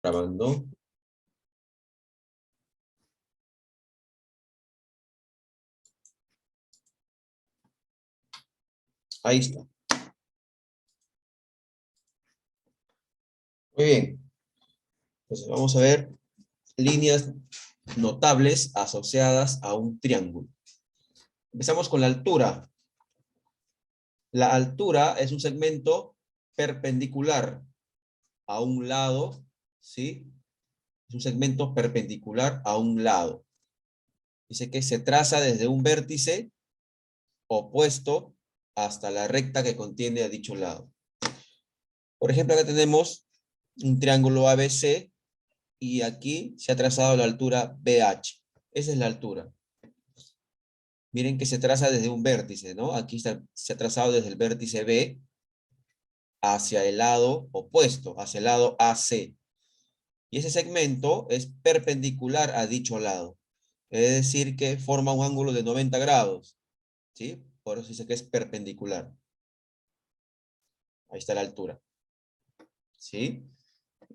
Grabando. Ahí está. Muy bien. Entonces vamos a ver líneas notables asociadas a un triángulo. Empezamos con la altura. La altura es un segmento perpendicular a un lado, ¿sí? Es un segmento perpendicular a un lado. Dice que se traza desde un vértice opuesto hasta la recta que contiene a dicho lado. Por ejemplo, acá tenemos un triángulo ABC y aquí se ha trazado la altura BH. Esa es la altura. Miren que se traza desde un vértice, ¿no? Aquí se ha trazado desde el vértice B hacia el lado opuesto, hacia el lado AC. Y ese segmento es perpendicular a dicho lado. Es decir, que forma un ángulo de 90 grados, ¿sí? Por eso dice que es perpendicular. Ahí está la altura, ¿sí?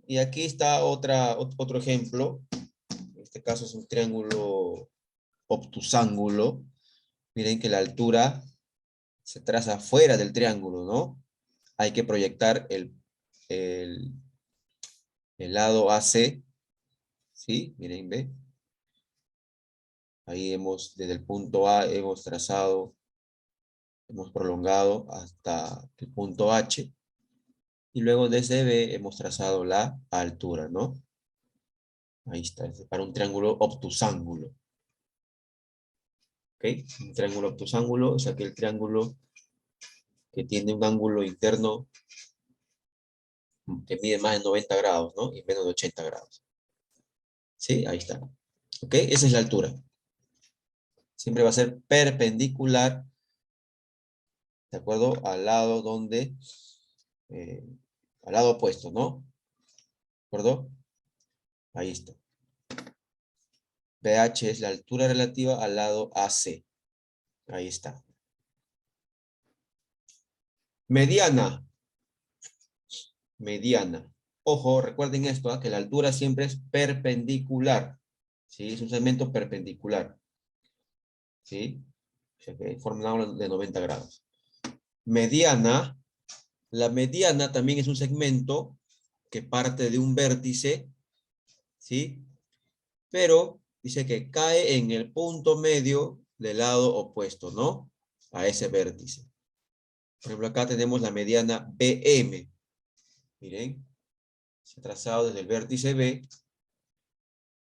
Y aquí está otro ejemplo. En este caso es un triángulo obtusángulo. Miren que la altura se traza fuera del triángulo, ¿no? Hay que proyectar el, el lado AC, ¿sí? Miren, ve. Ahí desde el punto A hemos trazado, hemos prolongado hasta el punto H. Y luego desde B hemos trazado la altura, ¿no? Ahí está, es para un triángulo obtusángulo. ¿Ok? Un triángulo obtusángulo es aquel triángulo que tiene un ángulo interno que mide más de 90 grados, ¿no? Y menos de 80 grados. ¿Sí? Ahí está. ¿Ok? Esa es la altura. Siempre va a ser perpendicular, ¿de acuerdo? Al lado eh, al lado opuesto, ¿no? ¿De acuerdo? Ahí está. BH es la altura relativa al lado AC. Ahí está. Mediana. Mediana. Ojo, recuerden esto, que la altura siempre es perpendicular. ¿Sí? Es un segmento perpendicular. ¿Sí? O sea que forma un ángulo de 90 grados. Mediana. La mediana también es un segmento que parte de un vértice, ¿sí? Pero dice que cae en el punto medio del lado opuesto, ¿no? A ese vértice. Por ejemplo, acá tenemos la mediana BM. Miren, se ha trazado desde el vértice B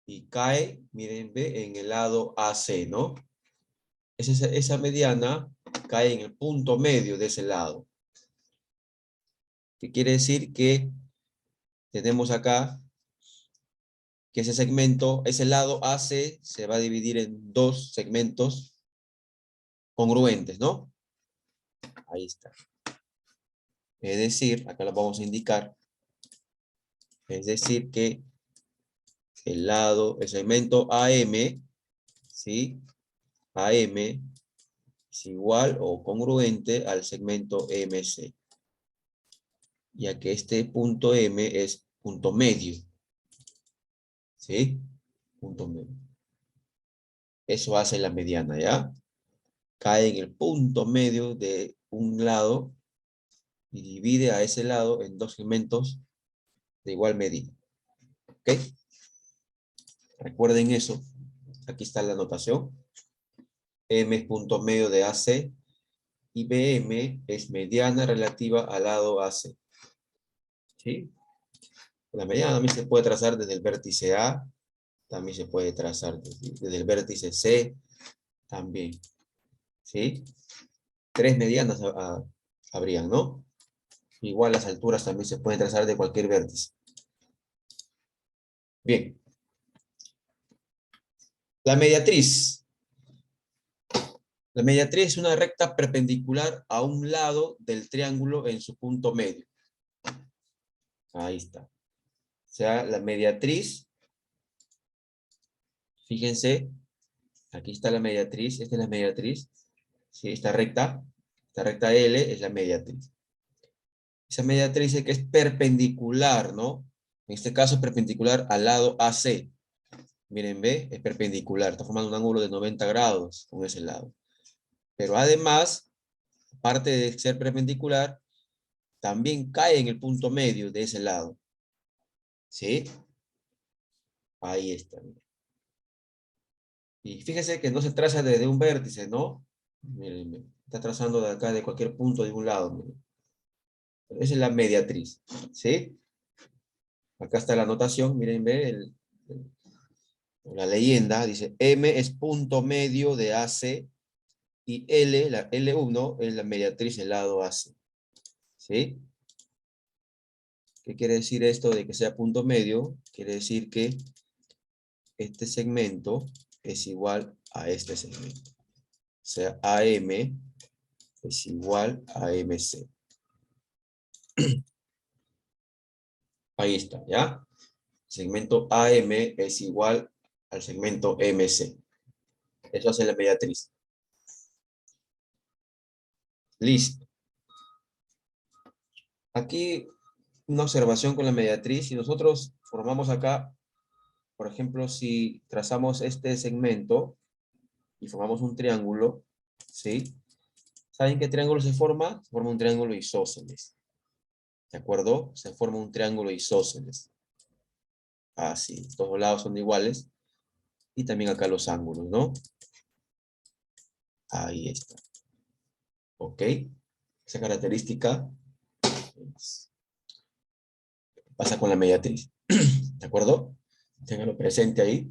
y cae, miren, ve, en el lado AC, ¿no? Esa mediana cae en el punto medio de ese lado. ¿Qué quiere decir? Que tenemos acá que ese segmento, ese lado AC, se va a dividir en dos segmentos congruentes, ¿no? Ahí está. Es decir, acá lo vamos a indicar, es decir que el segmento AM, ¿sí? AM es igual o congruente al segmento MC, ya que este punto M es punto medio, ¿sí? Punto medio. Eso hace la mediana, ¿ya? Cae en el punto medio de un lado y divide a ese lado en dos segmentos de igual medida. ¿Ok? Recuerden eso. Aquí está la anotación. M es punto medio de AC y BM es mediana relativa al lado AC. ¿Sí? La mediana también se puede trazar desde el vértice A, también se puede trazar desde el vértice C, también. ¿Sí? Tres medianas habrían, ¿no? Igual las alturas también se pueden trazar de cualquier vértice. Bien. La mediatriz. La mediatriz es una recta perpendicular a un lado del triángulo en su punto medio. Ahí está. O sea, la mediatriz, fíjense, aquí está la mediatriz, esta es la mediatriz, ¿sí? Esta recta L es la mediatriz. Esa mediatriz dice que es perpendicular, ¿no? En este caso es perpendicular al lado AC. Miren, ve, es perpendicular. Está formando un ángulo de 90 grados con ese lado. Pero además, aparte de ser perpendicular, también cae en el punto medio de ese lado. ¿Sí? Ahí está. Y fíjese que no se traza desde un vértice, ¿no? Miren, está trazando de acá, de cualquier punto de un lado. Miren. Esa es la mediatriz. ¿Sí? Acá está la anotación. Miren, ve la leyenda. Dice, M es punto medio de AC y L, la L1, es la mediatriz del lado AC. ¿Sí? ¿Qué quiere decir esto de que sea punto medio? Quiere decir que este segmento es igual a este segmento. O sea, AM es igual a MC. Ahí está, ¿ya? Segmento AM es igual al segmento MC. Eso hace la mediatriz. Listo. Aquí una observación con la mediatriz. Si nosotros formamos acá, por ejemplo, si trazamos este segmento y formamos un triángulo, ¿sí? ¿Saben qué triángulo se forma? Se forma un triángulo isósceles. ¿De acuerdo? Se forma un triángulo isósceles. Así, todos lados son iguales. Y también acá los ángulos, ¿no? Ahí está. ¿Ok? Esa característica pasa con la mediatriz. ¿De acuerdo? Ténganlo presente ahí.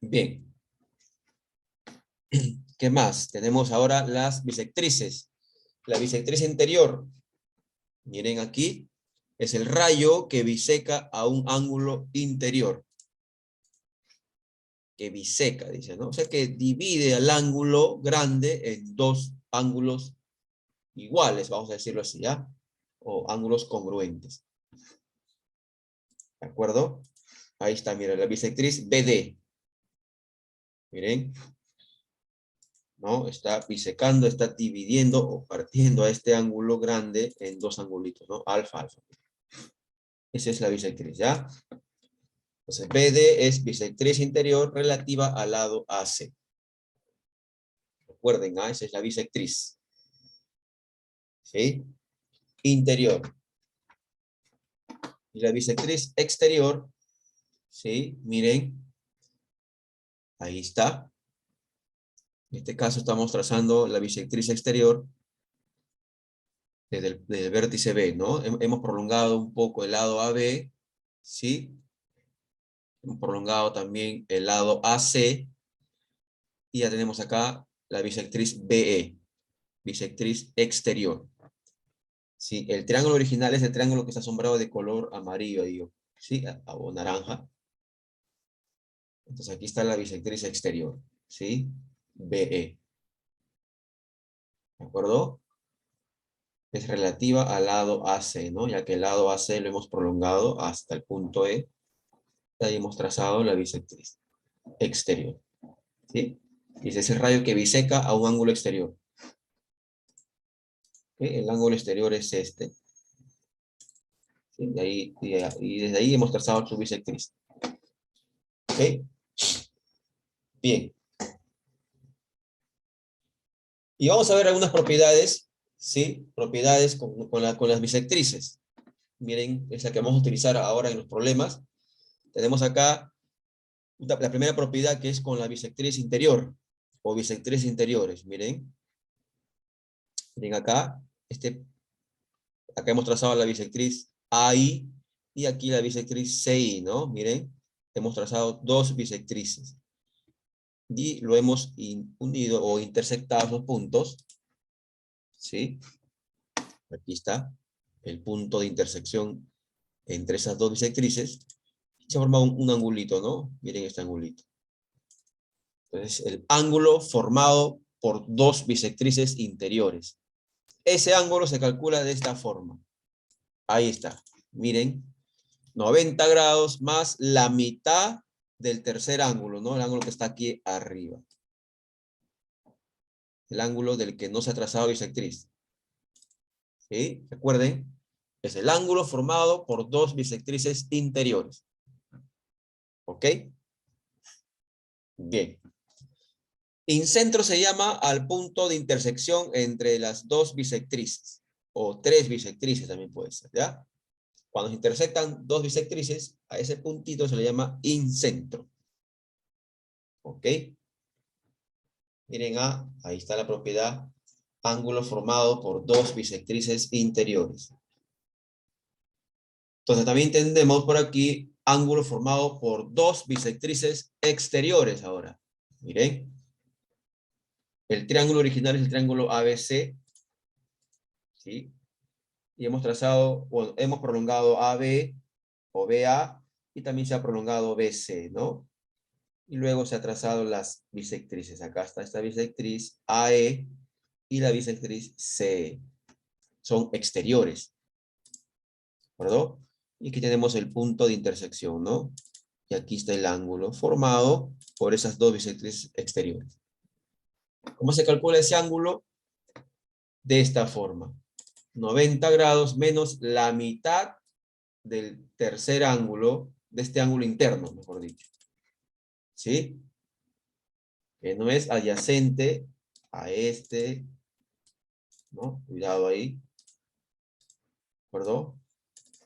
Bien. ¿Qué más? Tenemos ahora las bisectrices. La bisectriz interior. Miren aquí. Es el rayo que biseca a un ángulo interior. Que biseca, dice, ¿no? O sea que divide al ángulo grande en dos ángulos iguales, vamos a decirlo así, ¿ya? O ángulos congruentes. ¿De acuerdo? Ahí está, miren, la bisectriz BD. Miren, ¿no? Está bisecando, está dividiendo o partiendo a este ángulo grande en dos angulitos, ¿no? Alfa, alfa. Esa es la bisectriz, ¿ya? Entonces, BD es bisectriz interior relativa al lado AC. Recuerden, ¿ah? Esa es la bisectriz. ¿Sí? Interior. Y la bisectriz exterior, ¿sí? Miren, ahí está. En este caso estamos trazando la bisectriz exterior desde el vértice B, ¿no? Hemos prolongado un poco el lado AB, ¿sí? Hemos prolongado también el lado AC, y ya tenemos acá la bisectriz BE, bisectriz exterior. ¿Sí? El triángulo original es el triángulo que está asombrado de color amarillo, digo, ¿sí? O naranja. Entonces aquí está la bisectriz exterior, ¿sí? BE. ¿De acuerdo? Es relativa al lado AC, ¿no? Ya que el lado AC lo hemos prolongado hasta el punto E. Ahí hemos trazado la bisectriz exterior, ¿sí? Y ese es el rayo que biseca a un ángulo exterior. ¿Sí? El ángulo exterior es este. ¿Sí? Y desde ahí hemos trazado su bisectriz. ¿Ok? Bien. Y vamos a ver algunas propiedades, ¿sí? Propiedades con las bisectrices. Miren, es la que vamos a utilizar ahora en los problemas. Tenemos acá la primera propiedad, que es con la bisectriz interior o bisectrices interiores. Miren acá, acá hemos trazado la bisectriz AI y aquí la bisectriz CI, ¿no? Miren, hemos trazado dos bisectrices y lo hemos unido o intersectado los puntos, ¿sí? Aquí está el punto de intersección entre esas dos bisectrices. Se forma un angulito, ¿no? Miren este angulito. Entonces, el ángulo formado por dos bisectrices interiores. Ese ángulo se calcula de esta forma. Ahí está. Miren, 90 grados más la mitad del tercer ángulo, ¿no? El ángulo que está aquí arriba. El ángulo del que no se ha trazado bisectriz. ¿Sí? Recuerden, Es el ángulo formado por dos bisectrices interiores. ¿Ok? Bien. Incentro se llama al punto de intersección entre las dos bisectrices. O tres bisectrices también puede ser, ¿ya? Cuando se intersectan dos bisectrices, a ese puntito se le llama incentro. ¿Ok? Miren ahí está la propiedad, ángulo formado por dos bisectrices interiores. Entonces también entendemos por aquí ángulo formado por dos bisectrices exteriores ahora. Miren, el triángulo original es el triángulo ABC, ¿sí? Y hemos trazado, bueno, hemos prolongado AB o BA y también se ha prolongado BC, ¿no? Y luego se ha trazado las bisectrices. Acá está esta bisectriz AE y la bisectriz CE. Son exteriores, ¿de acuerdo? Y aquí tenemos el punto de intersección, ¿no? Y aquí está el ángulo formado por esas dos bisectrices exteriores. ¿Cómo se calcula ese ángulo? De esta forma. 90 grados menos la mitad del tercer ángulo, de este ángulo interno, mejor dicho. ¿Sí? Que no es adyacente a este, ¿no? Cuidado ahí. ¿De acuerdo?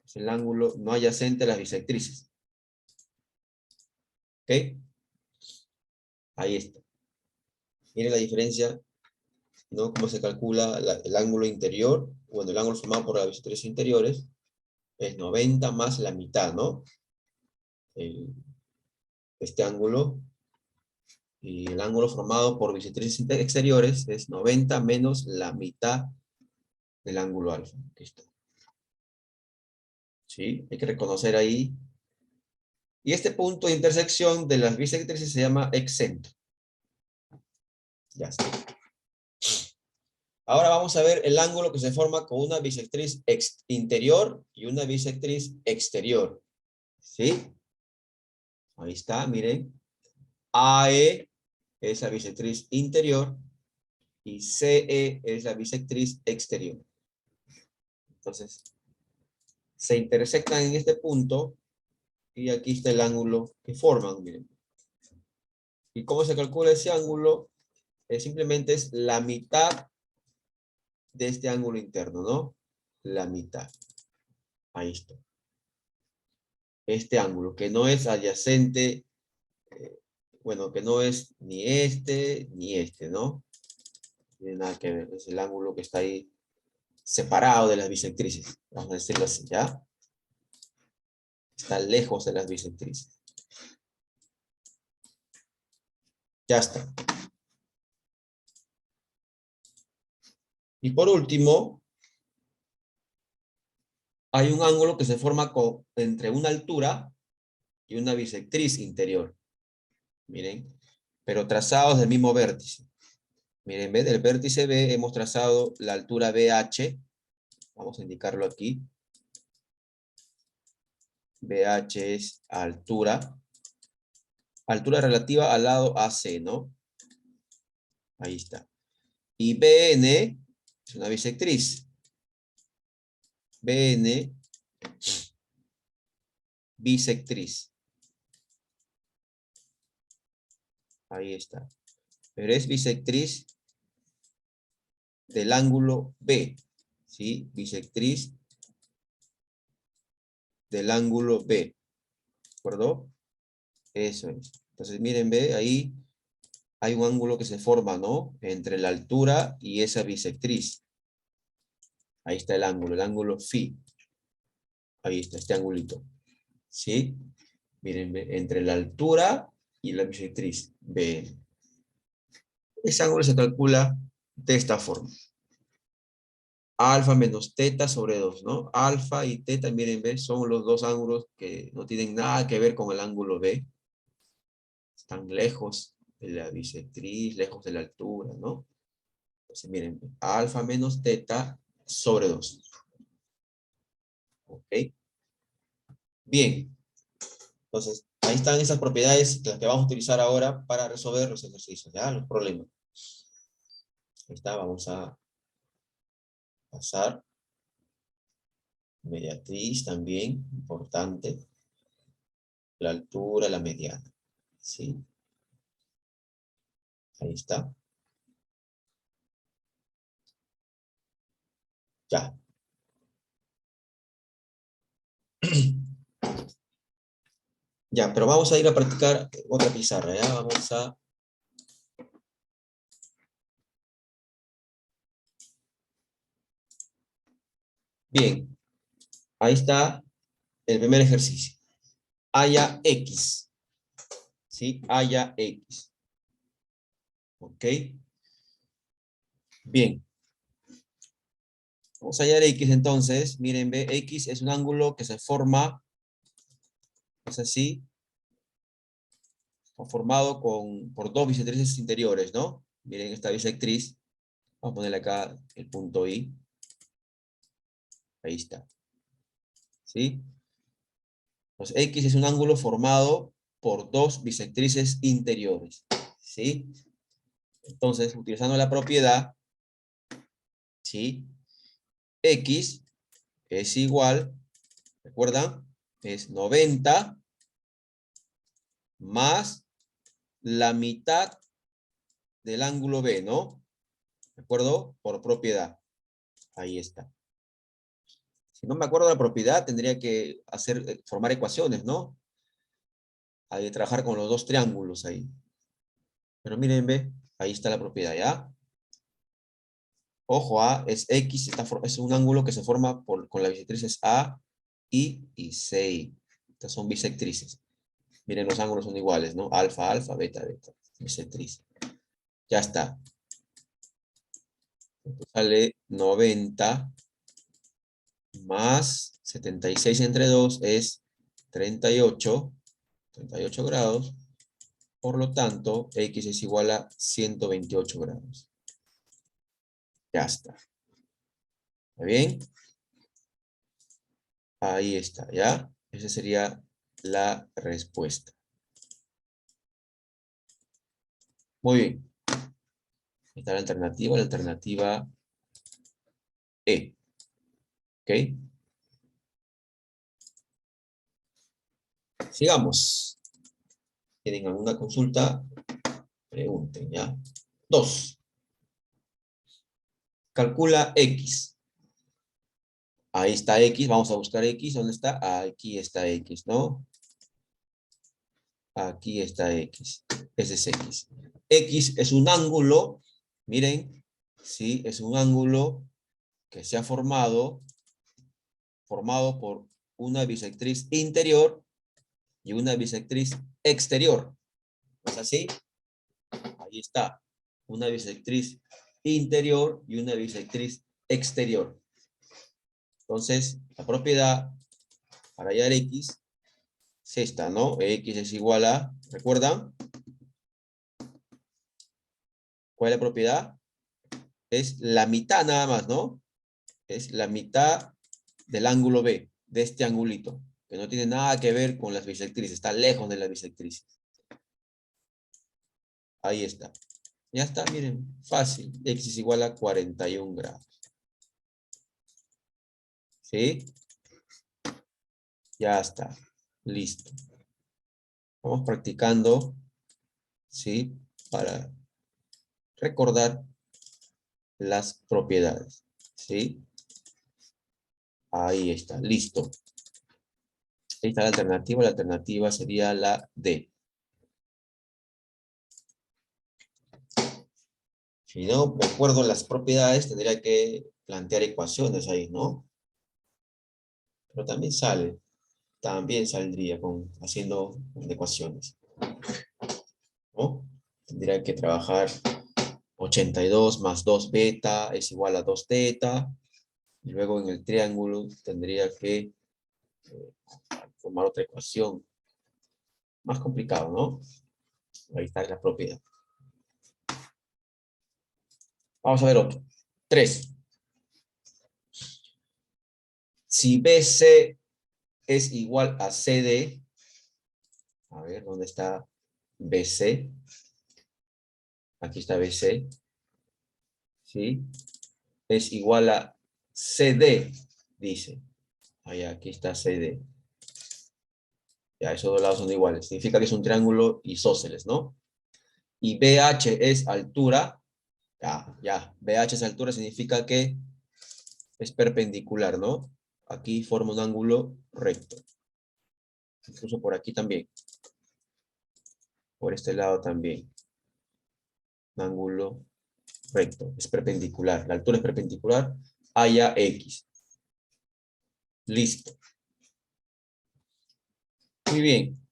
Es el ángulo no adyacente a las bisectrices. ¿Ok? Ahí está. Miren la diferencia, ¿no? Cómo se calcula el ángulo interior, bueno, el ángulo formado por las bisectrices interiores, es 90 más la mitad, ¿no? Este ángulo, y el ángulo formado por bisectrices exteriores es 90 menos la mitad del ángulo alfa. Aquí está. ¿Sí? Hay que reconocer ahí. Y este punto de intersección de las bisectrices se llama excentro. Ya está. Ahora vamos a ver el ángulo que se forma con una bisectriz interior y una bisectriz exterior. ¿Sí? Ahí está, miren. AE es la bisectriz interior y CE es la bisectriz exterior. Entonces, se intersectan en este punto y aquí está el ángulo que forman, miren. ¿Y cómo se calcula ese ángulo? Simplemente es la mitad de este ángulo interno, ¿no? La mitad. Ahí está. Este ángulo, que no es adyacente, bueno, que no es ni este, ¿no? No tiene nada que ver, es el ángulo que está ahí separado de las bisectrices, vamos a decirlo así, ¿ya? Está lejos de las bisectrices. Ya está. Y por último, hay un ángulo que se forma entre una altura y una bisectriz interior. Miren, pero trazados del mismo vértice. Miren, en vez del vértice B hemos trazado la altura BH. Vamos a indicarlo aquí. BH es altura. Altura relativa al lado AC, ¿no? Ahí está. Y BN es una bisectriz. BN, bisectriz. Ahí está. Pero es bisectriz del ángulo B. ¿Sí? Bisectriz del ángulo B. ¿De acuerdo? Eso es. Entonces, miren, ve, ahí hay un ángulo que se forma, ¿no? Entre la altura y esa bisectriz. Ahí está el ángulo phi. Ahí está, este angulito. ¿Sí? Miren, ve, entre la altura y la bisectriz. B. Ese ángulo se calcula de esta forma. Alfa menos teta sobre 2, ¿no? Alfa y teta, miren, ve, son los dos ángulos que no tienen nada que ver con el ángulo B. Están lejos de la bisectriz, lejos de la altura, ¿no? Entonces, miren, alfa menos teta sobre 2. ¿Ok? Bien. Entonces, ahí están esas propiedades las que vamos a utilizar ahora para resolver los ejercicios, ¿ya? Los problemas. Ahí está, vamos a pasar. Mediatriz también, importante. La altura, la mediana. ¿Sí? Ahí está. Ya. Ya, pero vamos a ir a practicar otra pizarra, ¿ya? Vamos a... Bien, ahí está el primer ejercicio. Haya X, ¿sí? Haya X. ¿Ok? Bien. Vamos a hallar X entonces. Miren, ve, X es un ángulo que se forma, es así, formado por dos bisectrices interiores, ¿no? Miren esta bisectriz. Vamos a ponerle acá el punto I. Ahí está. ¿Sí? Pues X es un ángulo formado por dos bisectrices interiores. ¿Sí? Entonces, utilizando la propiedad, ¿sí? X es igual, ¿recuerdan? Es 90 más la mitad del ángulo B, ¿no? ¿De acuerdo? Por propiedad. Ahí está. Si no me acuerdo de la propiedad, tendría que formar ecuaciones, ¿no? Hay que trabajar con los dos triángulos ahí. Pero miren, ve, ahí está la propiedad, ¿ya? Ojo, A es X, es un ángulo que se forma con las bisectrices A, I y C. Estas son bisectrices. Miren, los ángulos son iguales, ¿no? Alfa, alfa, beta, beta. Bisectriz. Ya está. Entonces sale 90 más 76 entre 2 es 38 grados. Por lo tanto, X es igual a 128 grados. Ya está. ¿Está bien? Ahí está, ¿ya? Esa sería la respuesta. Muy bien. Está la alternativa E. ¿Ok? Sigamos. ¿Tienen alguna consulta? Pregunten, ¿ya? 2. Calcula X. Ahí está X. Vamos a buscar X. ¿Dónde está? Aquí está X, ¿no? Aquí está X. Ese es X. X es un ángulo. Miren. Sí, es un ángulo que se ha formado por una bisectriz interior y una bisectriz exterior. ¿No es así? Ahí está. Una bisectriz interior y una bisectriz exterior. Entonces, la propiedad para hallar X es esta, ¿no? X es igual a, ¿recuerdan? ¿Cuál es la propiedad? Es la mitad nada más, ¿no? Es la mitad del ángulo B, de este angulito, que no tiene nada que ver con las bisectrices, está lejos de las bisectrices. Ahí está. Ya está, miren, fácil. X es igual a 41 grados. ¿Sí? Ya está. Listo. Vamos practicando, ¿sí? Para recordar las propiedades, ¿sí? Ahí está, listo. Ahí está la alternativa sería la D. Si no me acuerdo las propiedades, tendría que plantear ecuaciones ahí, ¿no? Pero también saldría haciendo ecuaciones, ¿no? Tendría que trabajar 82 más 2 beta es igual a 2 teta, y luego en el triángulo tendría que formar otra ecuación. Más complicado, ¿no? Ahí está la propiedad. Vamos a ver otro. 3. Si BC es igual a CD, a ver, ¿dónde está BC? Aquí está BC, ¿sí? Es igual a CD, dice. Ahí, aquí está CD. Ya, esos dos lados son iguales. Significa que es un triángulo isósceles, ¿no? Y BH es altura. Ya. BH es altura, significa que es perpendicular, ¿no? Aquí forma un ángulo recto. Incluso por aquí también. Por este lado también. Un ángulo recto. Es perpendicular. La altura es perpendicular a ya X. Listo. Muy bien.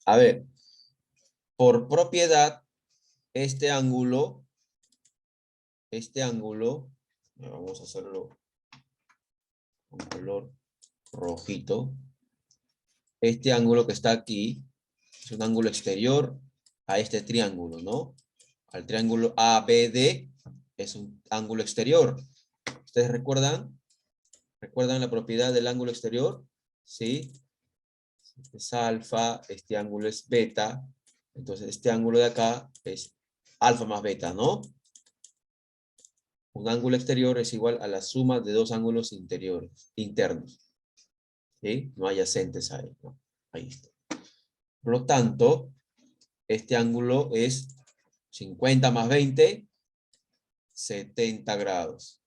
A ver. Por propiedad, este ángulo, vamos a hacerlo con color rojito. Este ángulo que está aquí es un ángulo exterior a este triángulo, ¿no? Al triángulo ABD es un ángulo exterior. ¿Ustedes recuerdan? ¿Recuerdan la propiedad del ángulo exterior? ¿Sí? Este es alfa, este ángulo es beta. Entonces este ángulo de acá es alfa más beta, ¿no? Un ángulo exterior es igual a la suma de dos ángulos internos. ¿Sí? No adyacentes a él, ¿no? Ahí está. Por lo tanto, este ángulo es 50 más 20, 70 grados.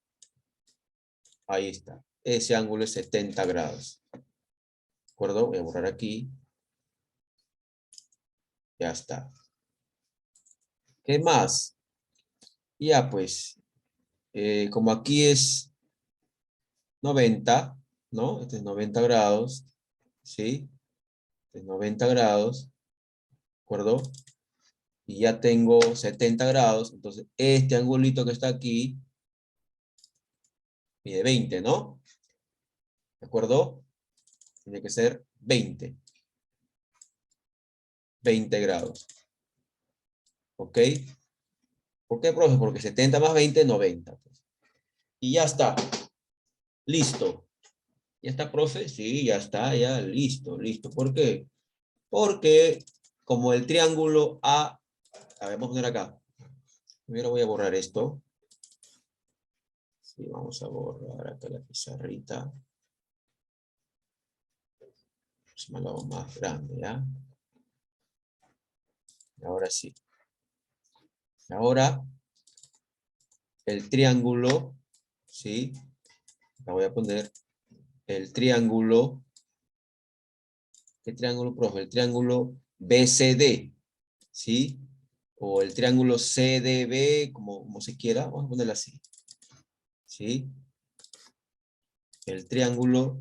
Ahí está. Ese ángulo es 70 grados. ¿De acuerdo? Voy a borrar aquí. Ya está. ¿Qué más? Ya pues, como aquí es 90, ¿no? Este es 90 grados, ¿sí? Este es 90 grados, ¿de acuerdo? Y ya tengo 70 grados, entonces este angulito que está aquí mide 20, ¿no? ¿De acuerdo? Tiene que ser 20. 20 grados. ¿Ok? ¿Por qué, profe? Porque 70 más 20, 90. Pues. Y ya está. Listo. ¿Ya está, profe? Sí, ya está, ya listo, listo. ¿Por qué? Porque como el triángulo A ver, vamos a poner acá. Primero voy a borrar esto. Sí, vamos a borrar acá la pizarrita. Se me lo hago más grande, ¿ya? Ahora sí. Ahora, el triángulo, ¿sí? La voy a poner el triángulo. ¿Qué triángulo, profe? El triángulo BCD, ¿sí? O el triángulo CDB, como se quiera. Vamos a ponerlo así, ¿sí? El triángulo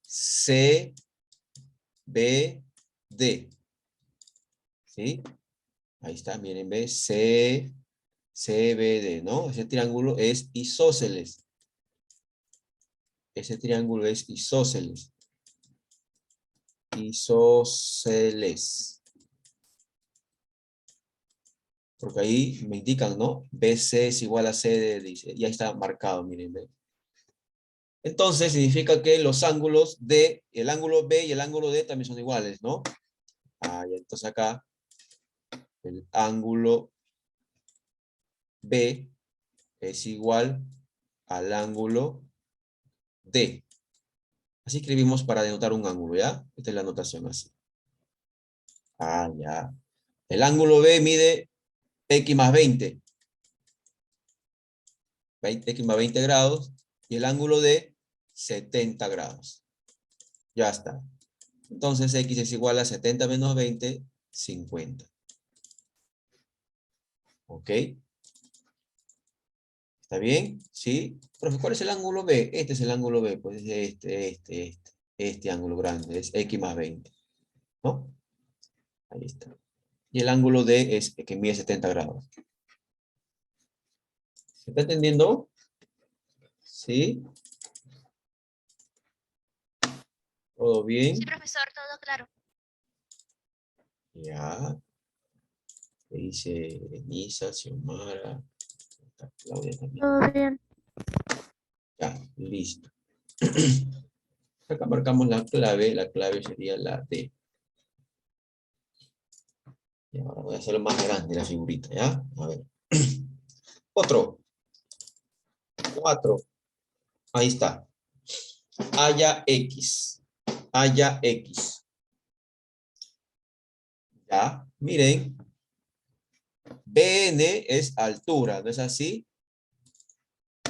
CBD, ¿sí? Ahí está, miren, ve, CBD, ¿no? Ese triángulo es isósceles. Ese triángulo es isósceles. Isósceles. Porque ahí me indican, ¿no? BC es igual a CD, dice. Y ahí está marcado, miren, ve. Entonces significa que los ángulos D, el ángulo B y el ángulo D también son iguales, ¿no? Y entonces acá el ángulo B es igual al ángulo D. Así escribimos para denotar un ángulo, ¿ya? Esta es la notación así. Ya. El ángulo B mide X más 20. X más 20 grados. Y el ángulo D, 70 grados. Ya está. Entonces X es igual a 70 menos 20, 50. ¿Ok? ¿Está bien? ¿Sí? Profe, ¿cuál es el ángulo B? Este es el ángulo B. Pues este ángulo grande. Es X más 20. ¿No? Ahí está. Y el ángulo D es que mide 70 grados. ¿Se está entendiendo? ¿Sí? ¿Todo bien? Sí, profesor, todo claro. Ya. ¿Qué dice Denisa, Xiomara? Está Claudia también. Todo bien. Ya, listo. Acá marcamos la clave sería la D. Y ahora voy a hacerlo más grande la figurita, ¿ya? A ver. Otro. 4. Ahí está. haya X. Haya X. Ya, miren. BN es altura, ¿no es así?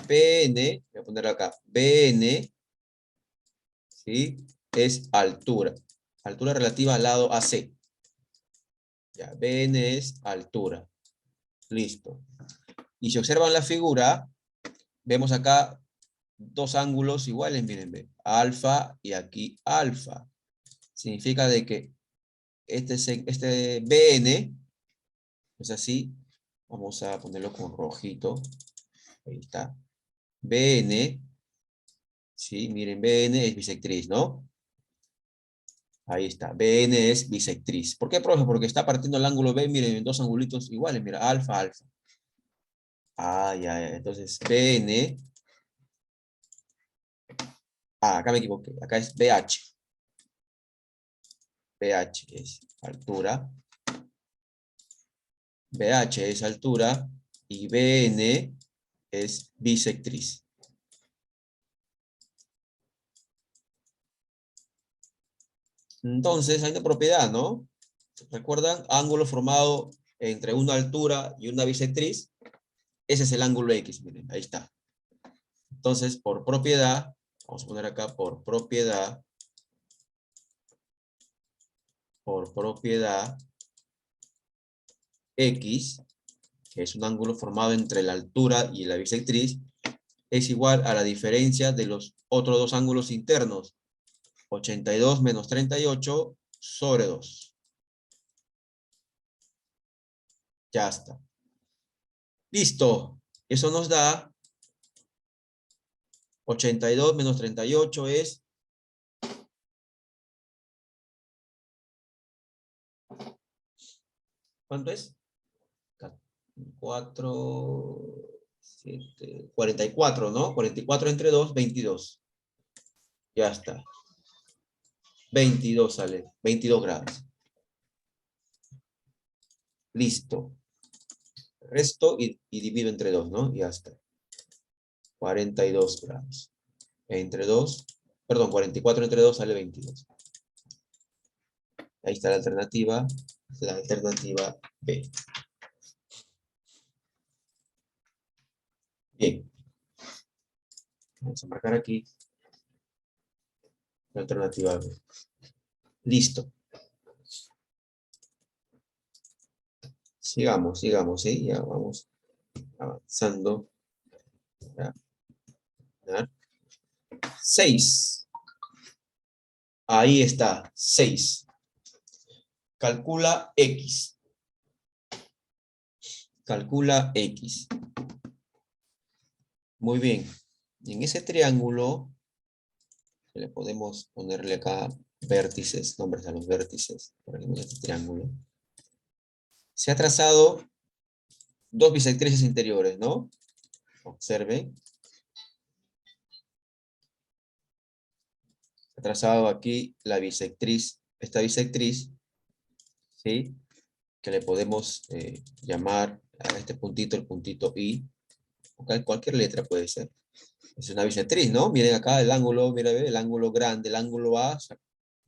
BN, voy a poner acá, BN, ¿sí? Es altura. Altura relativa al lado AC. Ya, BN es altura. Listo. Y si observan la figura, vemos acá dos ángulos iguales, miren, ve, alfa y aquí alfa. Significa de que este BN, es así, vamos a ponerlo con rojito, ahí está, BN, sí, miren, BN es bisectriz, ¿no? Ahí está, BN es bisectriz. ¿Por qué, profe? Porque está partiendo el ángulo B, miren, en dos angulitos iguales, mira, alfa, alfa. Ah, ya, ya, entonces BN, acá me equivoqué, acá es BH. BH es altura, BH es altura y BN es bisectriz. Entonces, hay una propiedad, ¿no? ¿Recuerdan? Ángulo formado entre una altura y una bisectriz. Ese es el ángulo X, miren, ahí está. Entonces, por propiedad, vamos a poner acá por propiedad, X, que es un ángulo formado entre la altura y la bisectriz, es igual a la diferencia de los otros dos ángulos internos, 82 menos 38 sobre 2. Ya está. Listo. Eso nos da 82 menos 38 es... ¿Cuánto es? 4, 7, 44, ¿no? 44 entre 2, 22. Ya está. 22 sale. 22 grados. Listo. Resto y divido entre 2, ¿no? Ya está. 42 grados. Entre 2, perdón, 44 entre 2 sale 22. Ahí está la alternativa B. Bien. Vamos a marcar aquí la alternativa B. Listo. Sigamos, sigamos, ¿sí? Ya vamos avanzando. Ya. 6. Ahí está, 6. Calcula X. Calcula X. Muy bien. En ese triángulo, le podemos ponerle acá vértices, nombres a los vértices, por ejemplo, en este triángulo. Se ha trazado dos bisectrices interiores, ¿no? Observen. Se ha trazado aquí la bisectriz, esta bisectriz, ¿sí? Que le podemos llamar a este puntito el puntito I. Okay, cualquier letra puede ser. Es una bisectriz, ¿no? Miren acá el ángulo, mira, el ángulo grande, el ángulo A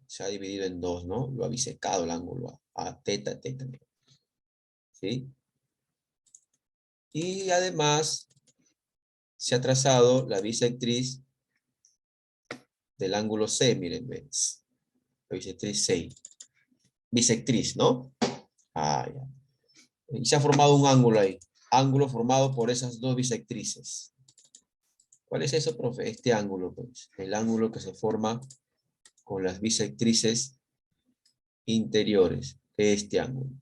se ha dividido en dos, ¿no? Lo ha bisecado el ángulo A. A, teta, teta. ¿Sí? Y además se ha trazado la bisectriz del ángulo C, miren, ¿ves? La bisectriz C. Bisectriz, ¿no? Ah, ya. Y se ha formado un ángulo ahí. Ángulo formado por esas dos bisectrices. ¿Cuál es eso, profe? Este ángulo, pues. El ángulo que se forma con las bisectrices interiores. Este ángulo.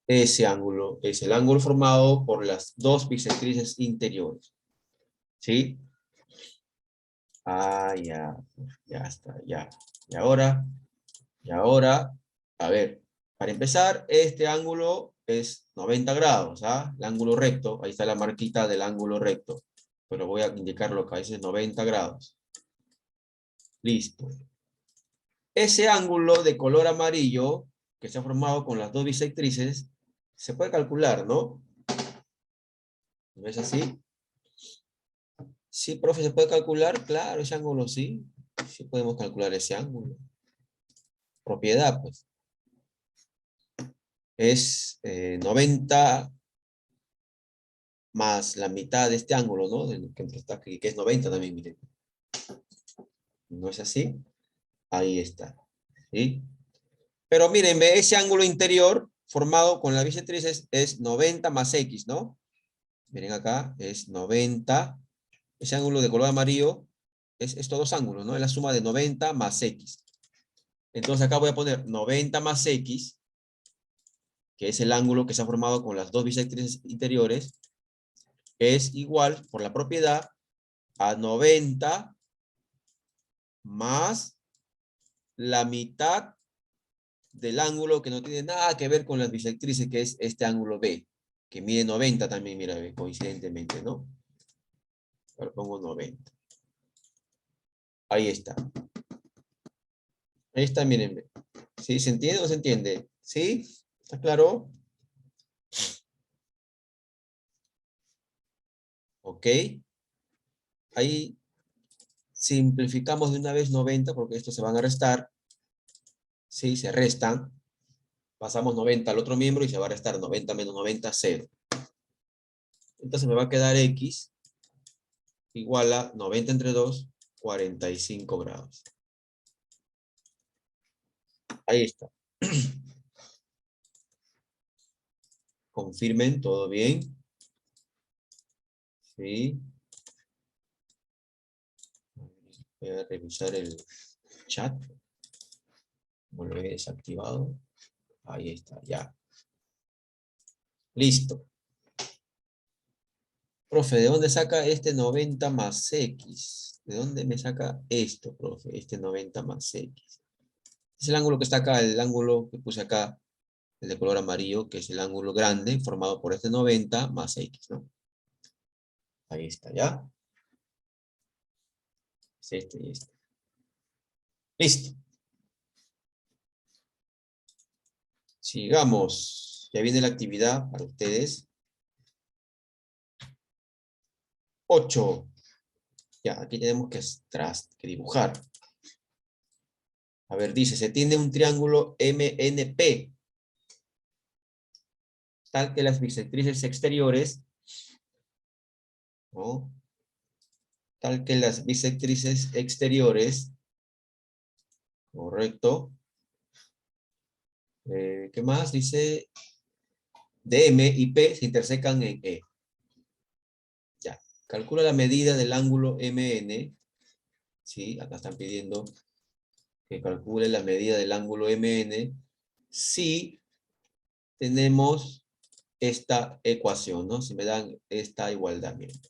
Ese ángulo es el ángulo formado por las dos bisectrices interiores. ¿Sí? Ah, ya. Ya está, ya. Y ahora, a ver. Para empezar, este ángulo es 90 grados, ¿ah? El ángulo recto. Ahí está la marquita del ángulo recto. Pero voy a indicarlo acá. Ese es 90 grados. Listo. Ese ángulo de color amarillo que se ha formado con las dos bisectrices se puede calcular, ¿no? ¿No es así? Sí, profe, ¿se puede calcular? Claro, ese ángulo sí. Sí podemos calcular ese ángulo. Propiedad, pues. Es 90 más la mitad de este ángulo, ¿no? Que está aquí, que es 90 también, miren. ¿No es así? Ahí está. ¿Sí? Pero miren, ve, ese ángulo interior formado con la bisectriz es 90 más X, ¿no? Miren acá, es 90. Ese ángulo de color amarillo es estos dos ángulos, ¿no? Es la suma de 90 más X. Entonces acá voy a poner 90 más X, que es el ángulo que se ha formado con las dos bisectrices interiores, es igual, por la propiedad, a 90 más la mitad del ángulo que no tiene nada que ver con las bisectrices, que es este ángulo B, que mide 90 también, mira, coincidentemente, ¿no? Ahora pongo 90. Ahí está. Ahí está, miren. ¿Sí? ¿Se entiende o no se entiende? ¿Sí? ¿Está claro? Ok. Ahí simplificamos de una vez 90 porque estos se van a restar. ¿Sí? Se restan. Pasamos 90 al otro miembro y se va a restar 90 menos 90, 0. Entonces me va a quedar X igual a 90 entre 2, 45 grados. Ahí está. Confirmen, todo bien. Sí. Voy a revisar el chat. Como lo he desactivado. Ahí está, ya. Listo. Profe, ¿de dónde saca este 90 más X? ¿De dónde me saca esto, profe? Este 90 más X. Es el ángulo que está acá, el ángulo que puse acá, el de color amarillo, que es el ángulo grande, formado por este 90 más X, ¿no? Ahí está, ¿ya? Es este y este. Listo. Sigamos. Ya viene la actividad para ustedes. 8. Ya, aquí tenemos que dibujar. A ver, dice, se tiene un triángulo MNP, tal que las bisectrices exteriores, ¿no? Tal que las bisectrices exteriores, correcto. ¿Qué más? Dice, DM y P se intersecan en E. Ya, calcula la medida del ángulo MN, ¿sí? Acá están pidiendo que calcule la medida del ángulo MN si tenemos esta ecuación, ¿no? Si me dan esta igualdad, miren.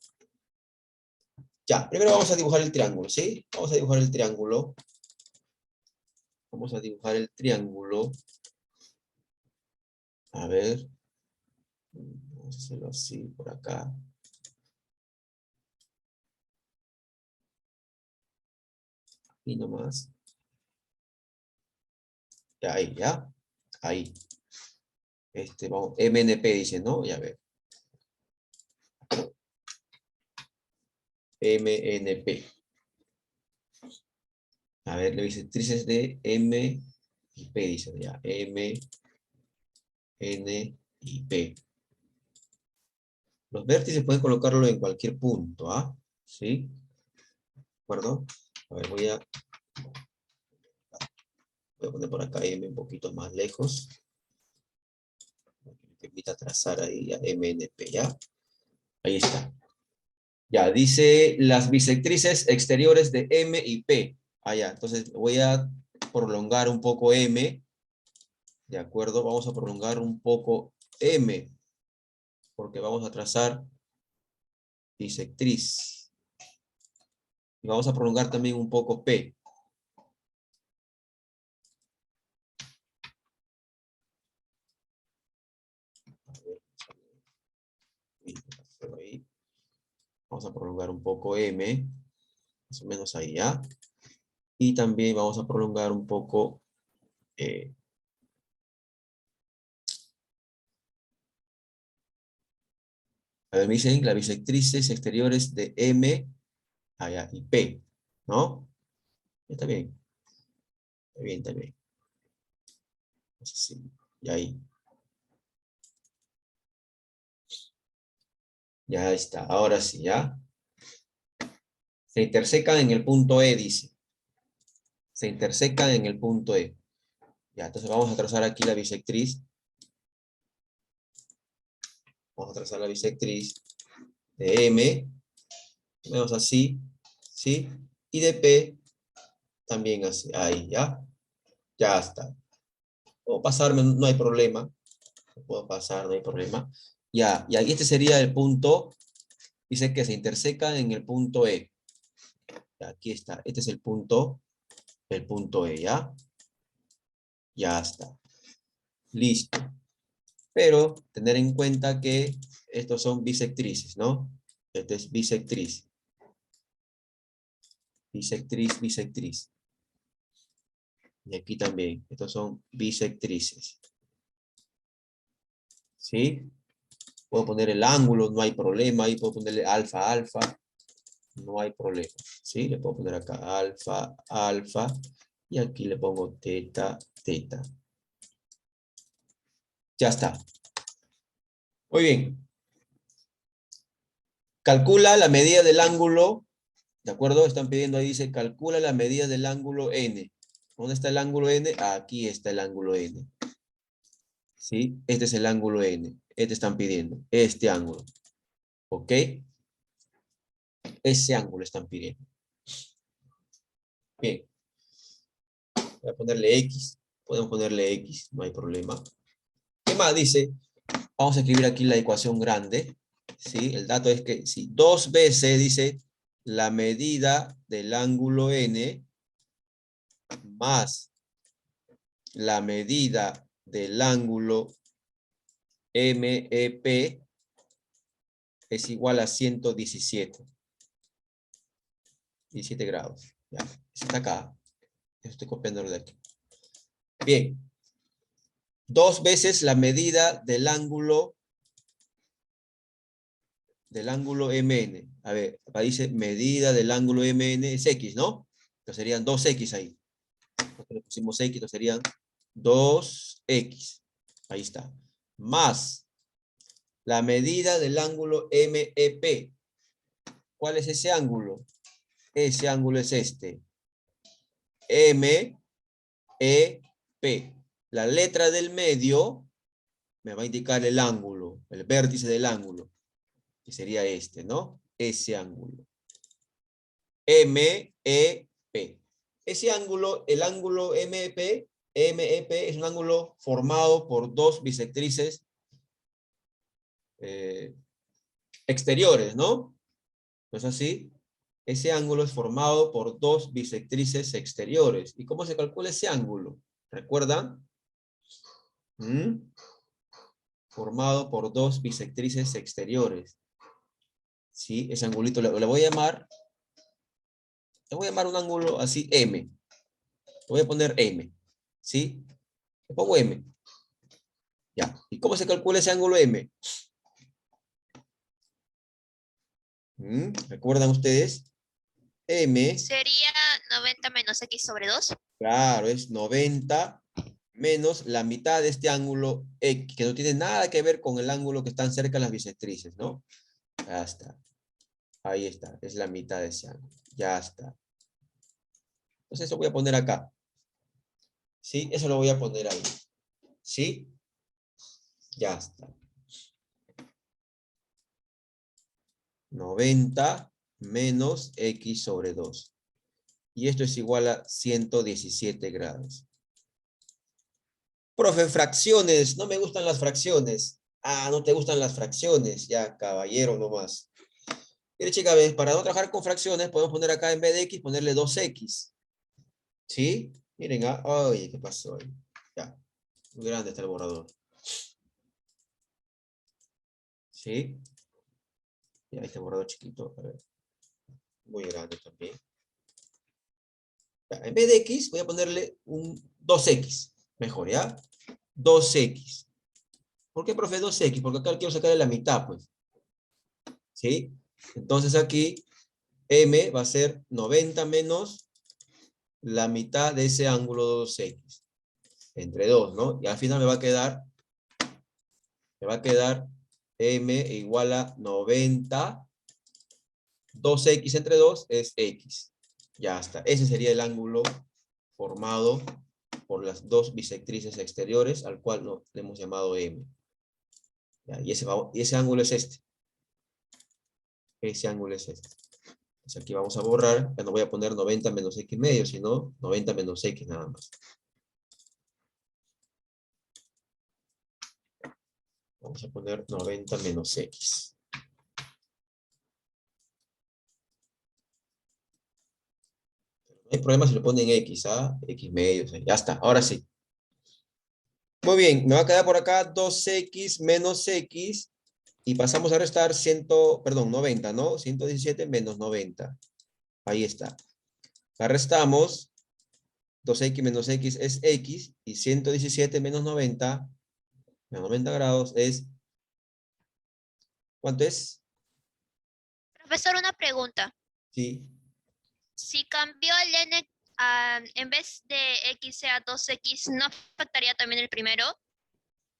Ya, primero vamos a dibujar el triángulo, ¿sí? Vamos a dibujar el triángulo. Vamos a dibujar el triángulo. A ver. Vamos a hacerlo así, por acá. Y nomás. Ya, ahí, ya. Ahí. Vamos, MNP dice, ¿no? Ya ver. MNP. A ver, la bisectrices de M y P, dice ya. M, N y P. Los vértices pueden colocarlo en cualquier punto, ¿ah? ¿Sí? ¿De acuerdo? A ver, voy a poner por acá M un poquito más lejos. Me permita trazar ahí ya MNP, ¿ya? Ahí está. Ya, dice las bisectrices exteriores de M y P. Ah, ya, entonces voy a prolongar un poco M. De acuerdo, vamos a prolongar un poco M. Porque vamos a trazar bisectriz. Y vamos a prolongar también un poco P. A ver, ahí. Vamos a prolongar un poco M. Más o menos ahí, ¿ya? Y también vamos a prolongar un poco a ver, me dicen las bisectrices exteriores de M allá, y P, ¿no? Está bien. Está bien, está bien. Así, y ahí. Ya está, ahora sí, ¿ya? Se intersecan en el punto E, dice. Se intersecan en el punto E. Ya, entonces vamos a trazar aquí la bisectriz. Vamos a trazar la bisectriz de M. Vemos así, ¿sí? Y de P también así, ahí, ¿ya? Ya está. Puedo pasarme, no hay problema. Puedo pasar, no hay problema. Ya, y aquí este sería el punto, dice que se intersecan en el punto E. Ya, aquí está, este es el punto E, ¿ya? Ya está. Listo. Pero tener en cuenta que estos son bisectrices, ¿no? Este es bisectriz. Bisectriz, bisectriz. Y aquí también, estos son bisectrices. ¿Sí? Puedo poner el ángulo, no hay problema. Ahí puedo ponerle alfa, alfa. No hay problema. ¿Sí? Le puedo poner acá alfa, alfa. Y aquí le pongo teta, teta. Ya está. Muy bien. Calcula la medida del ángulo. ¿De acuerdo? Están pidiendo ahí, dice, calcula la medida del ángulo N. ¿Dónde está el ángulo N? Aquí está el ángulo N. ¿Sí? Este es el ángulo N. Este están pidiendo. Este ángulo. ¿Ok? Ese ángulo están pidiendo. Bien. Voy a ponerle X. Podemos ponerle X. No hay problema. ¿Qué más dice? Vamos a escribir aquí la ecuación grande. ¿Sí? El dato es que si 2 veces dice la medida del ángulo N más la medida del ángulo MEP es igual a 117. 17 grados. Ya, está acá. Estoy copiándolo de aquí. Bien. 2 veces la medida del ángulo MN. A ver, acá dice medida del ángulo MN es X, ¿no? Entonces serían 2X ahí. Porque le pusimos X, entonces serían 2X. Ahí está. Más la medida del ángulo MEP. ¿Cuál es ese ángulo? Ese ángulo es este. MEP. La letra del medio me va a indicar el ángulo, el vértice del ángulo, que sería este, ¿no? Ese ángulo. MEP. Ese ángulo, el ángulo MEP es un ángulo formado por dos bisectrices exteriores, ¿no? ¿No es así? Ese ángulo es formado por dos bisectrices exteriores. ¿Y cómo se calcula ese ángulo? ¿Recuerdan? Formado por dos bisectrices exteriores. ¿Sí? Ese angulito le voy a llamar un ángulo así M. Le voy a poner M. ¿Sí? Le pongo M. Ya. ¿Y cómo se calcula ese ángulo M? ¿Recuerdan ustedes? M, Sería 90 menos X sobre 2. claro, es 90 menos la mitad de este ángulo X, que no tiene nada que ver con el ángulo que están cerca de las bisectrices, ¿no? Ya está. Ahí está. Es la mitad de ese ángulo. Ya está. Entonces eso voy a poner acá. ¿Sí? Eso lo voy a poner ahí. ¿Sí? Ya está. 90 menos X sobre 2. Y esto es igual a 117 grados. Profe, fracciones. No me gustan las fracciones. Ah, no te gustan las fracciones. Ya, caballero nomás. Mire, chica, para no trabajar con fracciones, podemos poner acá en vez de X, ponerle 2X. ¿Sí? Miren, ay, ¿qué pasó ahí? Ya. Muy grande está el borrador. ¿Sí? Ya, este borrador chiquito. A ver. Muy grande también. Ya, en vez de X, voy a ponerle un 2X. Mejor, ¿ya? 2X. ¿Por qué, profe, 2X? Porque acá quiero sacarle la mitad, pues. ¿Sí? Entonces aquí M va a ser 90 menos la mitad de ese ángulo 2X. Entre 2, ¿no? Y al final me va a quedar M igual a 90. 2X entre 2 es X. Ya está. Ese sería el ángulo formado por las dos bisectrices exteriores, al cual le hemos llamado M. Ya, y ese ángulo es este. Ese ángulo es este. Entonces aquí vamos a borrar, ya no voy a poner 90 menos X medio, sino 90 menos X nada más. Vamos a poner 90 menos X. No hay problema si lo ponen X, ¿ah? X medio, o sea, ya está, ahora sí. Muy bien, me va a quedar por acá 2X menos X, y pasamos a restar 90, ¿no? 117 menos 90. Ahí está. La restamos, 2X menos X es X, y 117 menos 90 grados es, ¿cuánto es? Profesor, una pregunta. Sí. Si cambió el n, en vez de x sea 2x, ¿no afectaría también el primero?